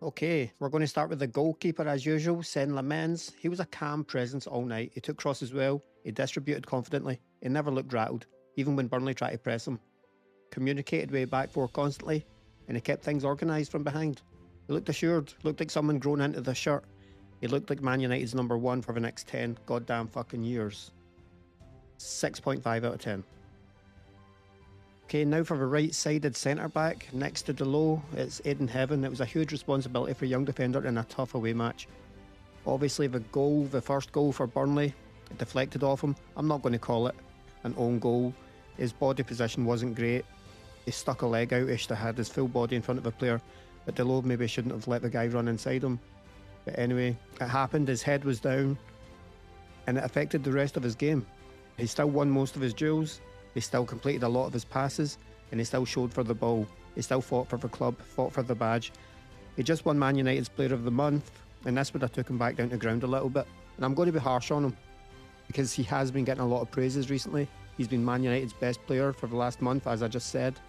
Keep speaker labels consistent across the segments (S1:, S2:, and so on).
S1: Okay, we're going to start with the goalkeeper as usual, Sen Lamens. He was a calm presence all night. He took crosses well, he distributed confidently, he never looked rattled, even when Burnley tried to press him. Communicated way back four constantly, and he kept things organised from behind. He looked assured, looked like someone grown into the shirt. He looked like Man United's number one for the next 10 goddamn fucking years. 6.5 out of 10. Okay, now for the right-sided centre-back, next to Delo, it's Aiden Heaven. It was a huge responsibility for a young defender in a tough away match. Obviously the first goal for Burnley, it deflected off him. I'm not going to call it an own goal. His body position wasn't great. He stuck a leg out-ish to had his full body in front of the player, but Delo maybe shouldn't have let the guy run inside him. But anyway, it happened, his head was down, and it affected the rest of his game. He still won most of his duels, he still completed a lot of his passes, and he still showed for the ball. He still fought for the club, fought for the badge. He just won Man United's Player of the Month, and this would have took him back down to ground a little bit. And I'm going to be harsh on him, because he has been getting a lot of praises recently. He's been Man United's best player for the last month, as I just said.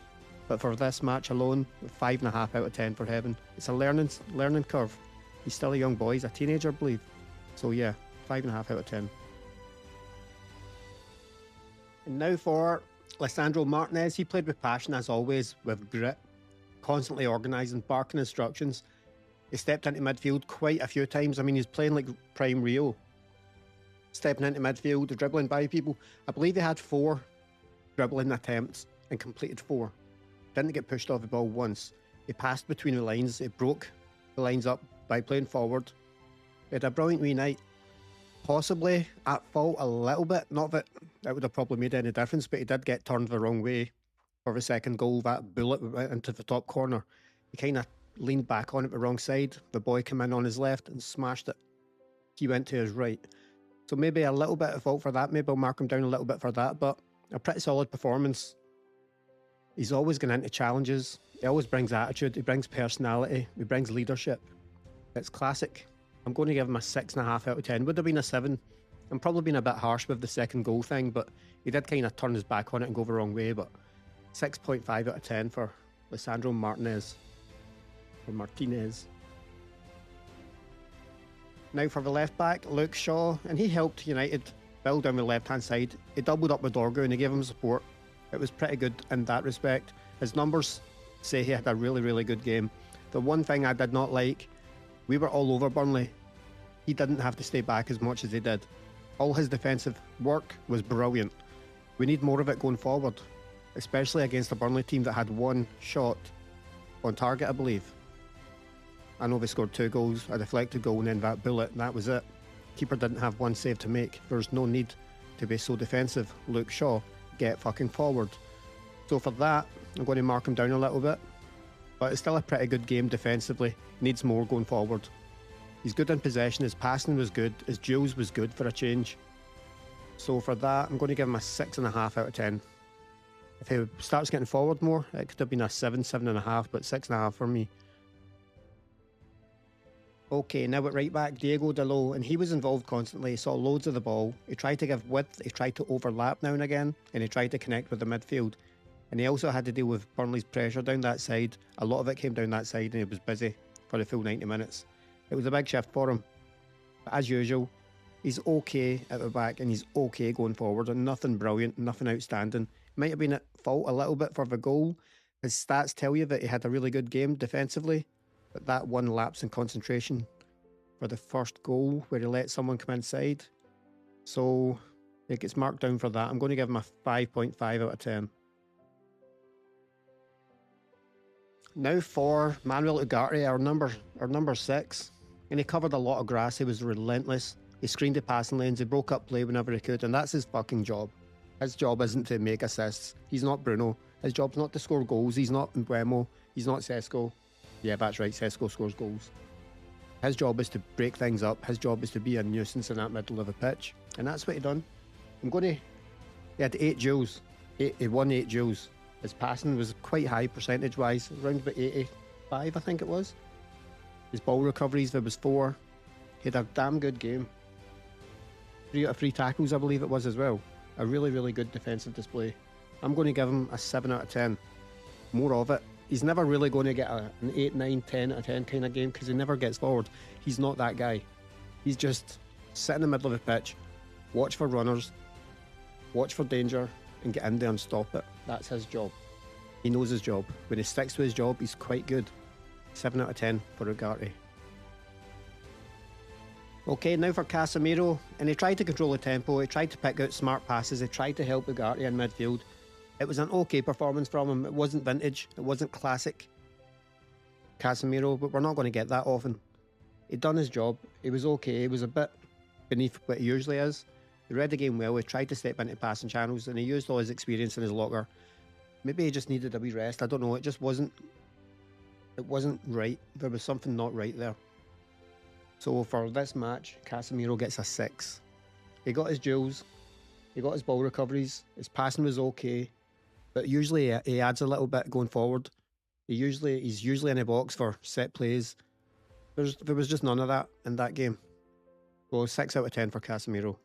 S1: But for this match alone, 5.5 out of 10 for Heaven. It's a learning curve. He's still a young boy, he's a teenager, I believe. So yeah, 5.5 out of 10. And now for Lisandro Martinez. He played with passion as always, with grit, constantly organising, barking instructions. He stepped into midfield quite a few times. I mean, he's playing like prime Rio. Stepping into midfield, dribbling by people. I believe he had 4 dribbling attempts and completed 4. Didn't get pushed off the ball once. He passed between the lines. He broke the lines up by playing forward. He had a brilliant wee night. Possibly at fault a little bit. Not that it would have probably made any difference, but he did get turned the wrong way for the second goal. That bullet went into the top corner. He kind of leaned back on it the wrong side. The boy came in on his left and smashed it. He went to his right. So maybe a little bit of fault for that. Maybe I'll mark him down a little bit for that, but a pretty solid performance. He's always going into challenges. He always brings attitude. He brings personality. He brings leadership. It's classic. I'm going to give him a 6.5 out of 10. Would have been a 7. I'm probably being a bit harsh with the second goal thing, but he did kind of turn his back on it and go the wrong way. But 6.5 out of 10 for Lisandro Martinez. Or Martinez. Now for the left back, Luke Shaw, and he helped United build down the left-hand side. He doubled up with Dorgu and he gave him support. It was pretty good in that respect. His numbers say he had a really, really good game. The one thing I did not like, we were all over Burnley. He didn't have to stay back as much as he did. All his defensive work was brilliant. We need more of it going forward, especially against a Burnley team that had 1 shot on target, I believe. I know they scored 2 goals, a deflected goal and then that bullet, and that was it. Keeper didn't have 1 save to make. There's no need to be so defensive. Luke Shaw, get fucking forward. So for that, I'm going to mark him down a little bit. But it's still a pretty good game defensively. Needs more going forward. He's good in possession, his passing was good, his duels was good for a change. So for that, I'm going to give him a 6.5 out of 10. If he starts getting forward more, it could have been a 7, 7.5, but 6.5 for me. Okay, now at right back, Diego Dalot, and he was involved constantly. He saw loads of the ball. He tried to give width, he tried to overlap now and again, and he tried to connect with the midfield. And he also had to deal with Burnley's pressure down that side. A lot of it came down that side and he was busy for the full 90 minutes. It was a big shift for him. But as usual, he's okay at the back and he's okay going forward, and nothing brilliant, nothing outstanding. Might have been at fault a little bit for the goal. His stats tell you that he had a really good game defensively, but that one lapse in concentration for the first goal where he let someone come inside. So it gets marked down for that. I'm going to give him a 5.5 out of 10. Now for Manuel Ugarte, our number 6. And he covered a lot of grass. He was relentless. He screened the passing lanes. He broke up play whenever he could. And that's his fucking job. His job isn't to make assists. He's not Bruno. His job's not to score goals. He's not Mbuemo. He's not Šeško. Yeah, that's right. Šeško scores goals. His job is to break things up. His job is to be a nuisance in that middle of the pitch. And that's what he done. He had 8 duels. He won 8 duels. His passing was quite high percentage-wise, around about 85, I think it was. His ball recoveries, there was 4. He had a damn good game. 3 out of 3 tackles, I believe it was as well. A really, really good defensive display. I'm going to give him a 7 out of 10. More of it. He's never really going to get an 8, 9, 10 out of 10 kind of game because he never gets forward. He's not that guy. He's just sit in the middle of the pitch, watch for runners, watch for danger, and get in there and stop it. That's his job. He knows his job. When he sticks to his job, he's quite good. 7 out of 10 for Ugarte. Okay, now for Casemiro. And he tried to control the tempo. He tried to pick out smart passes. He tried to help Ugarte in midfield. It was an okay performance from him. It wasn't vintage. It wasn't classic Casemiro, but we're not going to get that often. He'd done his job. He was okay. He was a bit beneath what he usually is. He read the game well. He tried to step into passing channels, and he used all his experience in his locker. Maybe he just needed a wee rest. I don't know. It just wasn't right. There was something not right there. So for this match, Casemiro gets a 6. He got his duels. He got his ball recoveries. His passing was okay. But usually he adds a little bit going forward. He's usually in the box for set plays. There was just none of that in that game. So 6 out of 10 for Casemiro.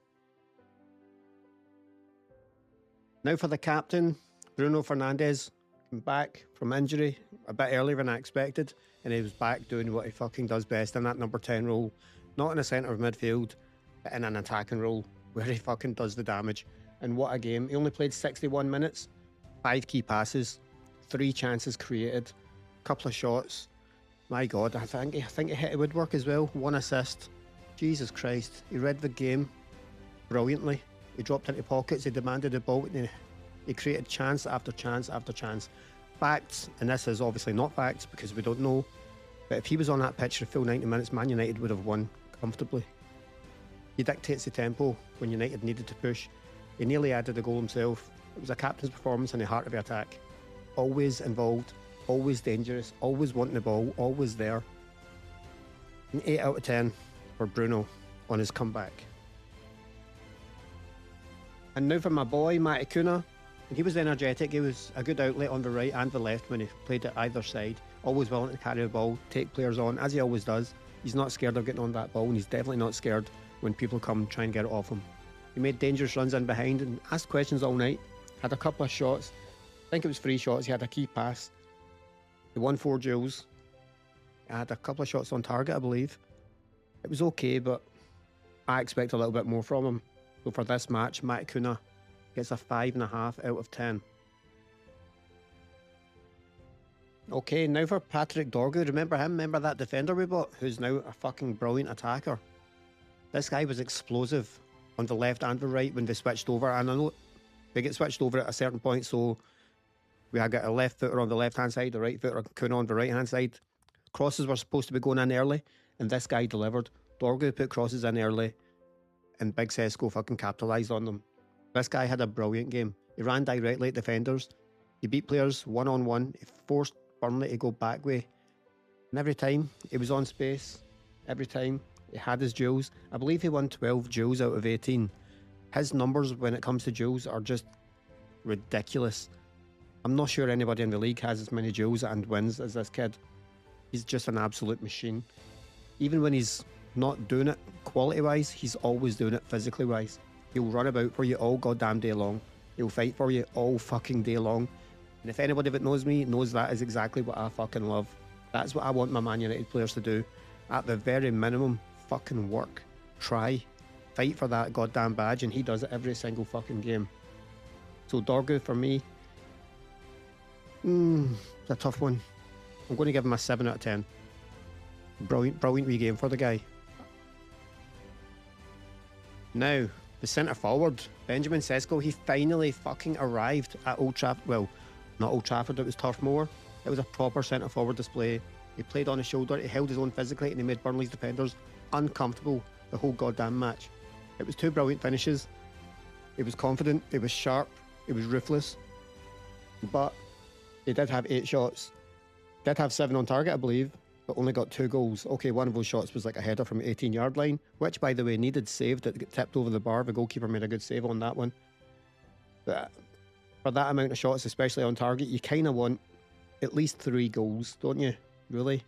S1: Now for the captain, Bruno Fernandes came back from injury a bit earlier than I expected, and he was back doing what he fucking does best in that number 10 role. Not in the centre of midfield, but in an attacking role where he fucking does the damage. And what a game. He only played 61 minutes, 5 key passes, 3 chances created, a couple of shots. My God, I think he hit the woodwork as well. 1 assist. Jesus Christ. He read the game brilliantly. He dropped into pockets, he demanded the ball, and he created chance after chance after chance. Facts, and this is obviously not facts because we don't know, but if he was on that pitch for the full 90 minutes, Man United would have won comfortably. He dictates the tempo when United needed to push. He nearly added a goal himself. It was a captain's performance in the heart of the attack. Always involved, always dangerous, always wanting the ball, always there. An 8 out of 10 for Bruno on his comeback. And now for my boy, Matty Cunha. He was energetic. He was a good outlet on the right and the left when he played it either side. Always willing to carry the ball, take players on, as he always does. He's not scared of getting on that ball, and he's definitely not scared when people come and try and get it off him. He made dangerous runs in behind and asked questions all night. Had a couple of shots. I think it was 3 shots. He had a key pass. He won 4 duels. He had a couple of shots on target, I believe. It was okay, but I expect a little bit more from him. So for this match, Matty Cunha gets a 5.5 out of 10. Okay, now for Patrick Dorgu. Remember him? Remember that defender we bought? Who's now a fucking brilliant attacker. This guy was explosive on the left and the right when they switched over. And I know they get switched over at a certain point, so we had got a left footer on the left-hand side, the right footer Cunha on the right-hand side. Crosses were supposed to be going in early, and this guy delivered. Dorgu put crosses in early, and Big Šeško fucking capitalised on them. This guy had a brilliant game. He ran directly at defenders. He beat players one-on-one. He forced Burnley to go back way. And every time, he was on space. Every time, he had his duels. I believe he won 12 duels out of 18. His numbers when it comes to duels are just ridiculous. I'm not sure anybody in the league has as many duels and wins as this kid. He's just an absolute machine. Even when he's not doing it quality-wise, he's always doing it physically-wise. He'll run about for you all goddamn day long. He'll fight for you all fucking day long. And if anybody that knows me knows that is exactly what I fucking love. That's what I want my Man United players to do. At the very minimum, fucking work. Try. Fight for that goddamn badge, and he does it every single fucking game. So Dorgu for me, it's a tough one. I'm going to give him a 7 out of 10. Brilliant wee game for the guy. Now, the centre forward, Benjamin Šeško, he finally fucking arrived at Old Trafford. Well, not Old Trafford, it was Turf Moor. It was a proper centre forward display. He played on his shoulder, he held his own physically, and he made Burnley's defenders uncomfortable the whole goddamn match. It was 2 brilliant finishes. He was confident, he was sharp, he was ruthless. But he did have 8 shots. Did have 7 on target, I believe, but only got 2 goals. Okay, one of those shots was like a header from the 18-yard line, which, by the way, needed saved. It got tipped over the bar. The goalkeeper made a good save on that one. But for that amount of shots, especially on target, you kind of want at least 3 goals, don't you? Really?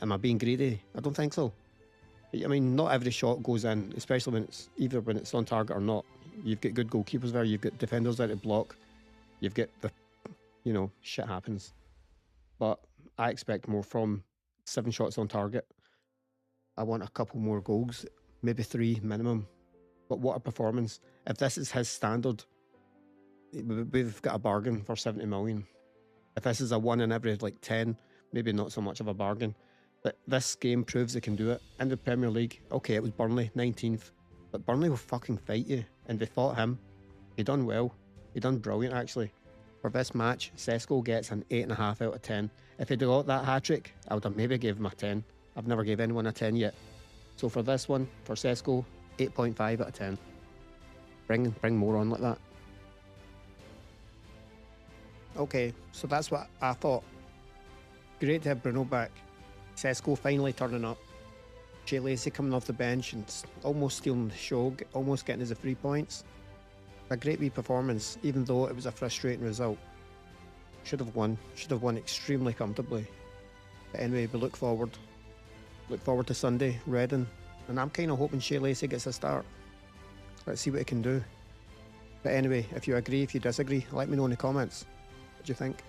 S1: Am I being greedy? I don't think so. I mean, not every shot goes in, especially when it's either when it's on target or not. You've got good goalkeepers there, you've got defenders there to block, you've got the, shit happens. but I expect more from 7 shots on target. I want a couple more goals, maybe 3 minimum. But what a performance. If this is his standard, we've got a bargain for 70 million. If this is a 1 in every 10, maybe not so much of a bargain. But this game proves they can do it. In the Premier League, okay, it was Burnley, 19th. But Burnley will fucking fight you. And they fought him. He done well. He done brilliant, actually. For this match, Šeško gets an 8.5 out of 10. If he'd got that hat-trick, I would have maybe gave him a 10. I've never gave anyone a 10 yet. So for this one, for Šeško, 8.5 out of 10. Bring more on like that. Okay, so that's what I thought. Great to have Bruno back. Šeško finally turning up. Jay Lacey coming off the bench and almost stealing the show, almost getting us the 3 points. A great wee performance, even though it was a frustrating result. Should have won extremely comfortably. But anyway, we look forward to Sunday, Reading, and I'm kind of hoping Jay Lacey gets a start. Let's see what he can do. But anyway, if you agree, if you disagree, let me know in the comments. What do you think?